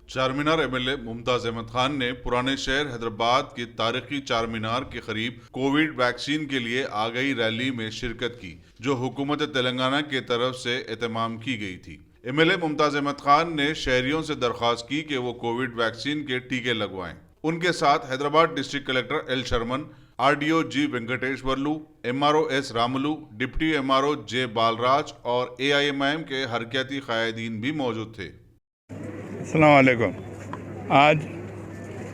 Charminar M L A ممتاز احمد خان نے پرانے شہر حیدرآباد کی تاریخی چارمینار کے قریب کووڈ ویکسین کے لیے آگاہی ریلی میں شرکت کی، جو حکومت تلنگانہ کی طرف سے اہتمام کی گئی تھی۔ ایم ایل اے ممتاز احمد خان نے شہریوں سے درخواست کی کہ وہ کووڈ ویکسین کے ٹیکے لگوائیں۔ ان کے ساتھ Hyderabad district collector L Sharman, R D O G Venkateshwarlu, M R O S Ramulu, deputy M R O J Balraj اور A I am I am کے حرکیاتی قائدین بھی موجود تھے۔ السلام علیکم۔ آج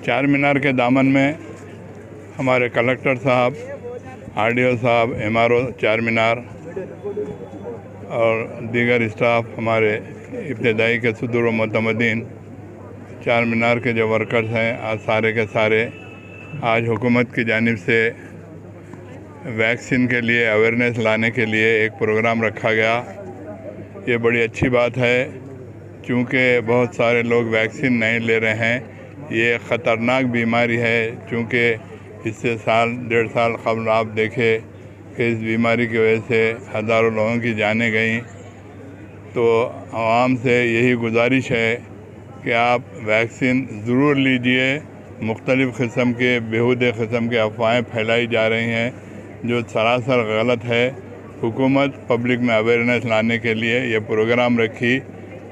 چار مینار کے دامن میں ہمارے کلکٹر صاحب، آر ڈی او صاحب، ایم آر او چار مینار اور دیگر اسٹاف، ہمارے ابتدائی کے صدور و معتمدین، چار مینار کے جو ورکرز ہیں، آج سارے کے سارے آج حکومت کی جانب سے ویکسین کے لیے اویئرنیس لانے کے لیے ایک پروگرام رکھا گیا۔ یہ بڑی اچھی بات ہے، چونکہ بہت سارے لوگ ویکسین نہیں لے رہے ہیں۔ یہ خطرناک بیماری ہے، چونکہ اس سے سال ڈیڑھ سال قبل آپ دیکھے کہ اس بیماری کی وجہ سے ہزاروں لوگوں کی جانیں گئیں۔ تو عوام سے یہی گزارش ہے کہ آپ ویکسین ضرور لیجئے۔ مختلف قسم کے بیہودے قسم کے افواہیں پھیلائی جا رہی ہیں جو سراسر غلط ہے۔ حکومت پبلک میں اویئرنیس لانے کے لیے یہ پروگرام رکھی۔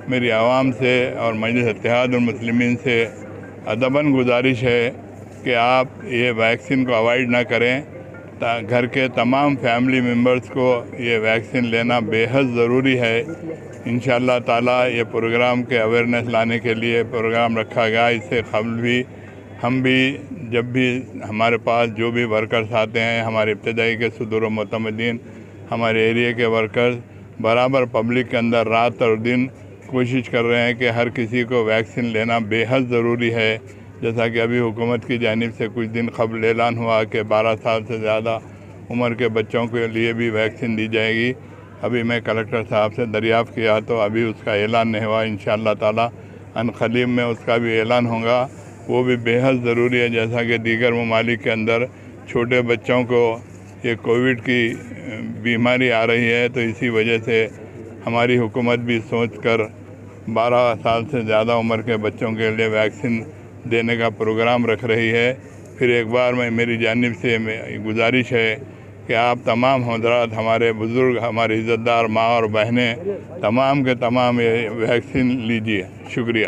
میری عوام سے اور مجلس اتحاد المسلمین سے ادباً گزارش ہے کہ آپ یہ ویکسین کو اوائڈ نہ کریں۔ گھر کے تمام فیملی ممبرز کو یہ ویکسین لینا بے حد ضروری ہے۔ انشاءاللہ تعالیٰ یہ پروگرام کے اویئرنیس لانے کے لیے پروگرام رکھا گیا۔ اس سے قبل بھی ہم بھی جب بھی ہمارے پاس جو بھی ورکرز آتے ہیں، ہمارے ابتدائی کے صدور و معتمدین، ہمارے ایریے کے ورکرز برابر پبلک کے اندر رات اور دن کوشش کر رہے ہیں کہ ہر کسی کو ویکسین لینا بے حد ضروری ہے۔ جیسا کہ ابھی حکومت کی جانب سے کچھ دن قبل اعلان ہوا کہ 12 سال سے زیادہ عمر کے بچوں کے لیے بھی ویکسین دی جائے گی۔ ابھی میں کلکٹر صاحب سے دریافت کیا تو ابھی اس کا اعلان نہیں ہوا۔ انشاءاللہ تعالیٰ ان قریب میں اس کا بھی اعلان ہوگا۔ وہ بھی بے حد ضروری ہے، جیسا کہ دیگر ممالک کے اندر چھوٹے بچوں کو یہ کووڈ کی بیماری آ رہی ہے، تو اسی وجہ سے ہماری حکومت بھی سوچ کر 12 سال سے زیادہ عمر کے بچوں کے لیے ویکسین دینے کا پروگرام رکھ رہی ہے۔ پھر ایک بار میری جانب سے گزارش ہے کہ آپ تمام حضرات، ہمارے بزرگ، ہمارے عزت دار ماں اور بہنیں، تمام کے تمام یہ ویکسین لیجیے۔ شکریہ۔